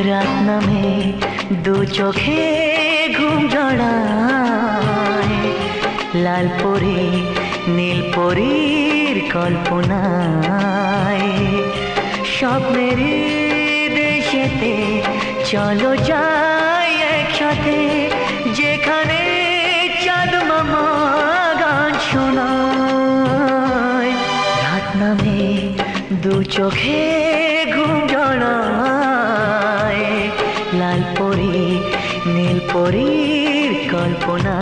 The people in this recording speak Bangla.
রাত নামে দু চোখে ঘুম জড়ায়, লাল পরি নীল পরীর কল্পনায়। স্বপ্নের দেশেতে চলো যাই একসাথে, যেখানে চাঁদ মামা গান শোনায়। রাত নামে দু চোখে ঘুম জড়ায়, লাল পরি নীল পরীর কল্পনা।